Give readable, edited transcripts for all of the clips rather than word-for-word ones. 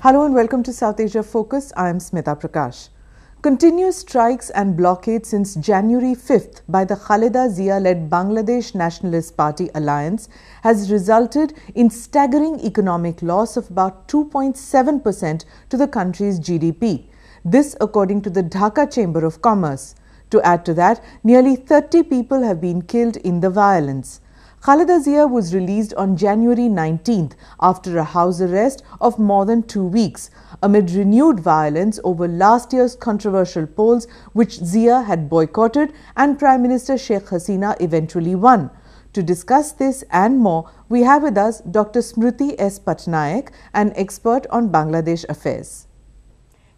Hello and welcome to South Asia Focus. I am Smita Prakash. Continuous strikes and blockades since January 5th by the Khaleda Zia-led Bangladesh Nationalist Party alliance has resulted in staggering economic loss of about 2.7% to the country's GDP. This according to the Dhaka Chamber of Commerce. To add to that, nearly 30 people have been killed in the violence. Khaleda Zia was released on January 19th after a house arrest of more than 2 weeks, amid renewed violence over last year's controversial polls which Zia had boycotted and Prime Minister Sheikh Hasina eventually won. To discuss this and more, we have with us Dr. Smriti S. Patnaik, an expert on Bangladesh affairs.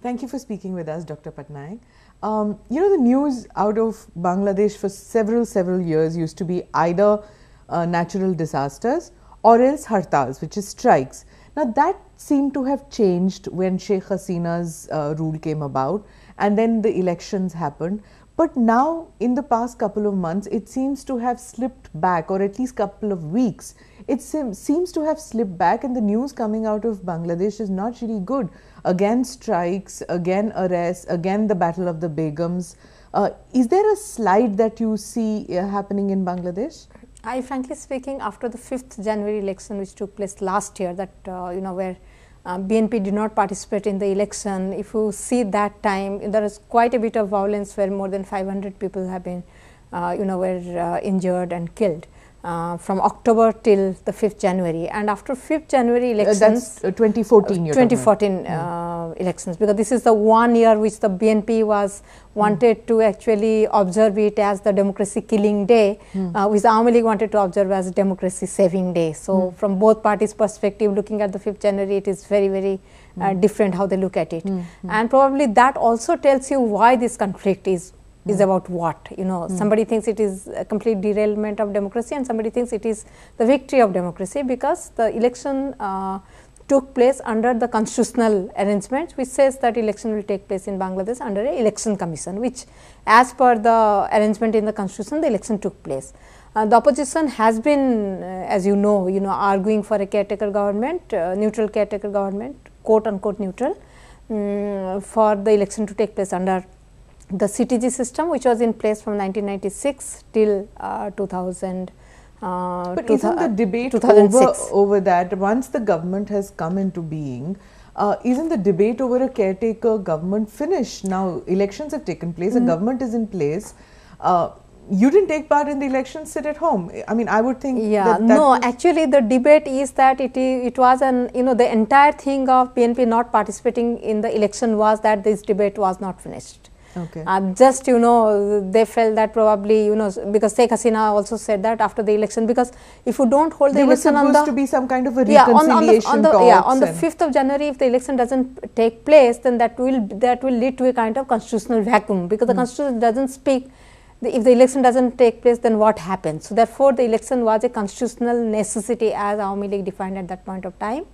Thank you for speaking with us, Dr. Patnaik. The news out of Bangladesh for several years used to be either natural disasters or else hartals, which is strikes. Now that seemed to have changed when Sheikh Hasina's rule came about and then the elections happened. But now in the past couple of months it seems to have slipped back, or at least couple of weeks. It seems to have slipped back, and the news coming out of Bangladesh is not really good. Again strikes, again arrests, again the battle of the Begums. Is there a slide that you see happening in Bangladesh? Frankly speaking, after the 5th January election which took place last year, that where BNP did not participate in the election, if you see that time, there is quite a bit of violence where more than 500 people have been were injured and killed from October till the 5th January. And after 5th January elections, that's 2014 elections, because this is the 1 year which the BNP was wanted to actually observe it as the democracy killing day, which the Awami League wanted to observe as democracy saving day. So from both parties' perspective, looking at the 5th January, it is very different how they look at it. And probably that also tells you why this conflict is about what, somebody thinks it is a complete derailment of democracy and somebody thinks it is the victory of democracy, because the election took place under the constitutional arrangements which says that election will take place in Bangladesh under a election commission, which as per the arrangement in the constitution, the election took place. The opposition has been, as you know, arguing for a caretaker government, neutral caretaker government, quote unquote neutral, for the election to take place under the CTG system, which was in place from 1996 till 2000. But isn't the debate over that, once the government has come into being, isn't the debate over a caretaker government finished? Now elections have taken place, a government is in place. You didn't take part in the elections, sit at home. I mean, I would think actually the debate is that it was the entire thing of BNP not participating in the election was that this debate was not finished. Okay. Just they felt that probably because Sheikh Hasina also said that after the election, because if you don't hold the election on the, supposed to be some kind of a reconciliation on the 5th of January, if the election doesn't take place, then that will lead to a kind of constitutional vacuum, because the constitution doesn't speak. If the election doesn't take place, then what happens? So therefore the election was a constitutional necessity as Awami League defined at that point of time.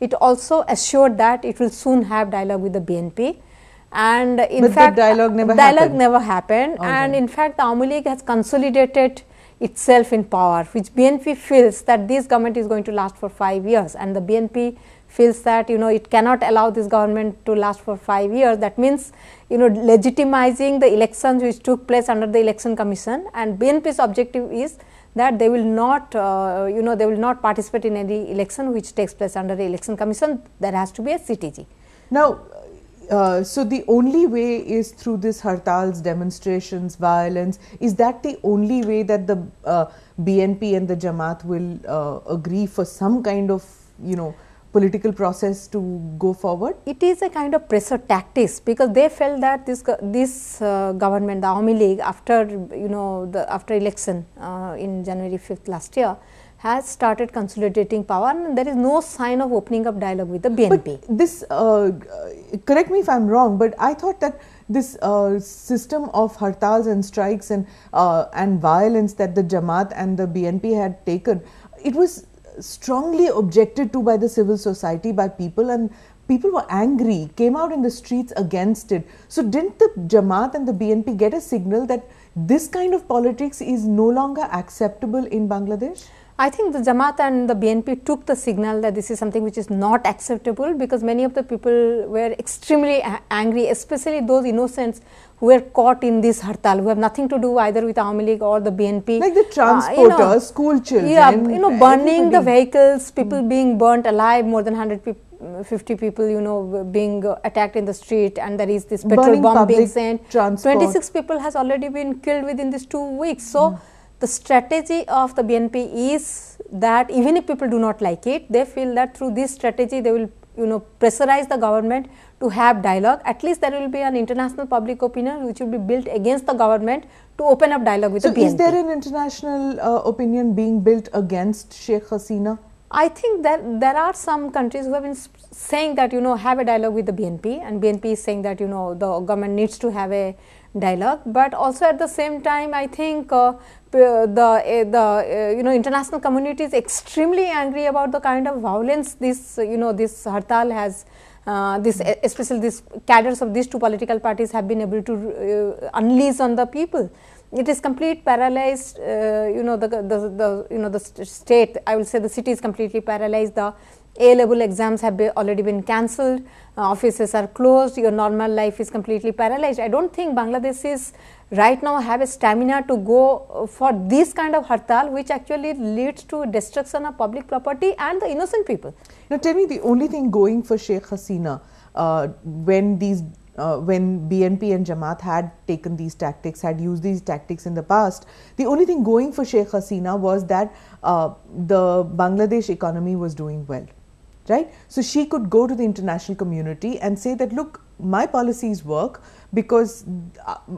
It also assured that it will soon have dialogue with the BNP. And in fact, the dialogue never happened. Okay. And in fact, the Awami League has consolidated itself in power, which BNP feels that this government is going to last for 5 years, and the BNP feels that it cannot allow this government to last for 5 years. That means legitimizing the elections which took place under the election commission, and BNP's objective is that they will not they will not participate in any election which takes place under the election commission. There has to be a CTG. Now so the only way is through this hartals, demonstrations, violence. Is that the only way that the BNP and the Jamaat will agree for some kind of political process to go forward? It is a kind of pressure tactics, because they felt that this government, the Awami League, after after election in January 5th last year, has started consolidating power, and there is no sign of opening up dialogue with the BNP. But this, correct me if I am wrong, but I thought that this system of hartals and strikes and violence that the Jamaat and the BNP had taken, it was strongly objected to by the civil society, by people, and people were angry, came out in the streets against it. So didn't the Jamaat and the BNP get a signal that this kind of politics is no longer acceptable in Bangladesh? I think the Jamaat and the BNP took the signal that this is something which is not acceptable, because many of the people were extremely angry, especially those innocents who were caught in this hartal, who have nothing to do either with Awami League or the BNP. Like the transporters, school children. Yeah, burning the vehicles, people being burnt alive, more than 150 people, being attacked in the street, and there is this petrol bomb being sent. 26 people has already been killed within these 2 weeks. So, the strategy of the BNP is that even if people do not like it, they feel that through this strategy they will pressurize the government to have dialogue. At least there will be an international public opinion which will be built against the government to open up dialogue with the BNP. So, is there an international opinion being built against Sheikh Hasina? I think that there are some countries who have been saying that have a dialogue with the BNP, and BNP is saying that the government needs to have a dialogue, but also at the same time I think the international community is extremely angry about the kind of violence this this hartal has especially these cadres of these two political parties have been able to unleash on the people. It is complete paralyzed, the state, I will say the city is completely paralyzed. The A-level exams have already been cancelled, offices are closed, your normal life is completely paralyzed. I don't think Bangladesh is right now have a stamina to go for this kind of hartal, which actually leads to destruction of public property and the innocent people. Now tell me, the only thing going for Sheikh Hasina when BNP and Jamaat had taken these tactics, had used these tactics in the past, the only thing going for Sheikh Hasina was that the Bangladesh economy was doing well, right? So she could go to the international community and say that, look, my policies work because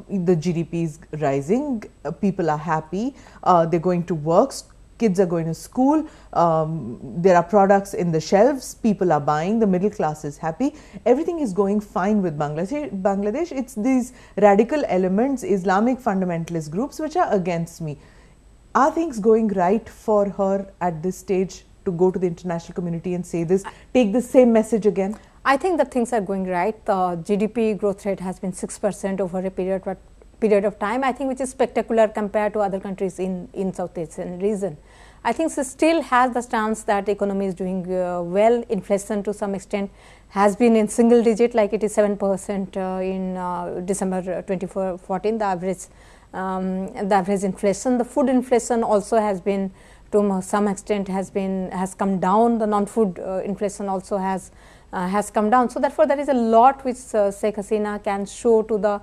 the GDP is rising, people are happy, they're going to work, kids are going to school, there are products in the shelves, people are buying, the middle class is happy, everything is going fine with Bangladesh. It's these radical elements, Islamic fundamentalist groups which are against me. Are things going right for her at this stage to go to the international community and say this, take the same message again? I think that things are going right. The GDP growth rate has been 6% over a period of time, I think, which is spectacular compared to other countries in South Asian region. I think she still has the stance that the economy is doing well. Inflation to some extent has been in single digit, like it is 7% in December 2014, the average inflation. The food inflation also has been to some extent has come down. The non-food inflation also has come down. So therefore, there is a lot which Sheikh Hasina can show to the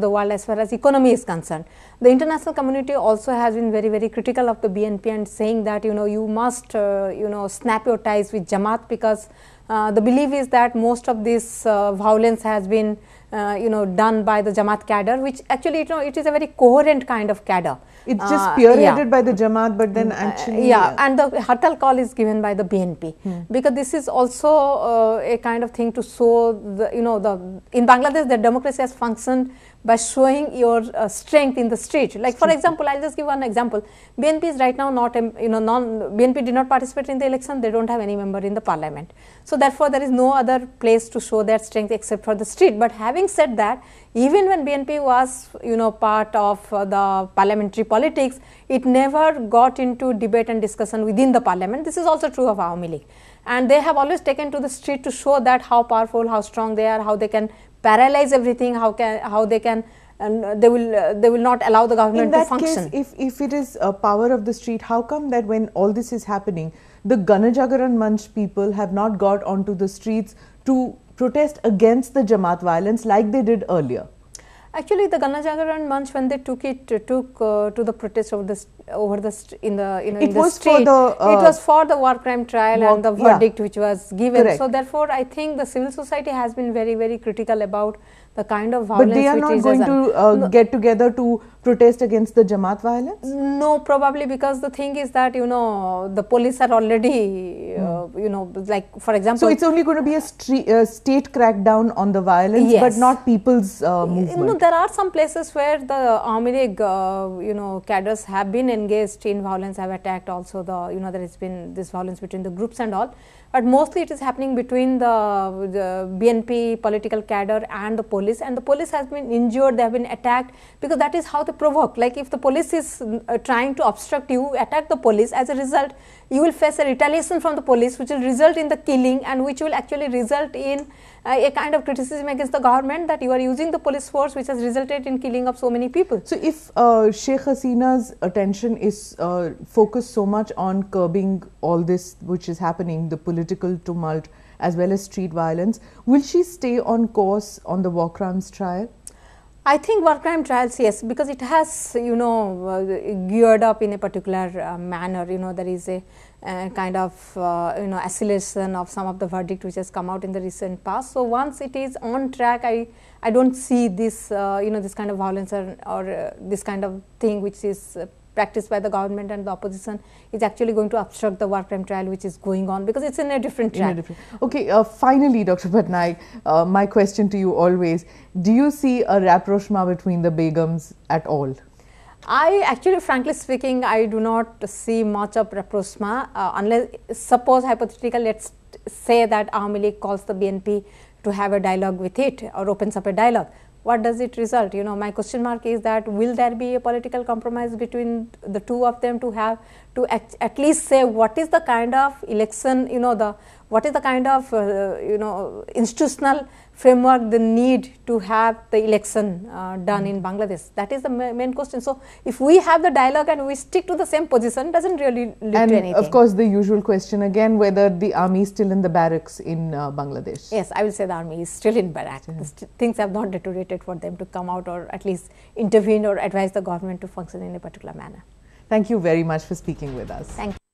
world as far as economy is concerned. The international community also has been very, very critical of the BNP and saying that you must snap your ties with Jamaat, because the belief is that most of this violence has been done by the Jamaat cadre, which actually it is a very coherent kind of cadre. It's just spearheaded by the Jamaat, but then actually... and the hartal call is given by the BNP, because this is also a kind of thing to show in Bangladesh the democracy has functioned by showing your strength in the street. Like for example, I'll just give one example. BNP is right now not, BNP did not participate in the election, they don't have any member in the parliament. So therefore, there is no other place to show their strength except for the street. But having said that, even when BNP was part of the parliamentary politics, it never got into debate and discussion within the parliament. This is also true of Awami League. And they have always taken to the street to show that how powerful, how strong they are, how they can paralyze everything, how they can, and they will not allow the government to function. In that case, if it is a power of the street, how come that when all this is happening, the Ganajagaran Manch people have not got onto the streets to protest against the Jamaat violence like they did earlier? Actually, the Ganajagaran Manch, when they took to the protest in the street, it was for the war crime trial and the verdict which was given. Correct. So therefore, I think the civil society has been very, very critical about the kind of violence. But they are not going to get together to protest against the Jamaat violence? No, probably because the thing is that the police are already like for example. So it's only going to be a state crackdown on the violence, yes. but not people's movement. There are some places where the Army League, cadres have been engaged in violence, have attacked also the, there has been this violence between the groups and all. But mostly it is happening between the BNP political cadre and the police has been injured, they have been attacked, because that is how they provoke. Like if the police is trying to obstruct you, attack the police, as a result you will face a retaliation from the police, which will result in the killing and which will actually result in a kind of criticism against the government that you are using the police force, which has resulted in killing of so many people. So if Sheikh Hasina's attention is focused so much on curbing all this which is happening, the political tumult as well as street violence, will she stay on course on the war crimes trial? I think war crime trials, yes, because it has, geared up in a particular manner. There is a kind of, acceleration of some of the verdict which has come out in the recent past. So once it is on track, I don't see this, this kind of violence or this kind of thing which is practiced by the government and the opposition is actually going to obstruct the war crime trial which is going on, because it's in a different track. Okay, finally, Dr. Patnaik, my question to you always, do you see a rapprochement between the Begums at all? I actually, frankly speaking, I do not see much of rapprochement, unless, suppose hypothetical, let's say that Awami League calls the BNP to have a dialogue with it or opens up a dialogue. What does it result? My question mark is that will there be a political compromise between the two of them to have to at least say what is the kind of election, what is the kind of institutional framework they need to have the election done in Bangladesh. That is the main question. So if we have the dialogue and we stick to the same position, doesn't really lead to anything. And of course the usual question again, whether the army is still in the barracks in Bangladesh. Yes, I will say the army is still in barracks. Things have not deteriorated for them to come out or at least intervene or advise the government to function in a particular manner. Thank you very much for speaking with us. Thank you.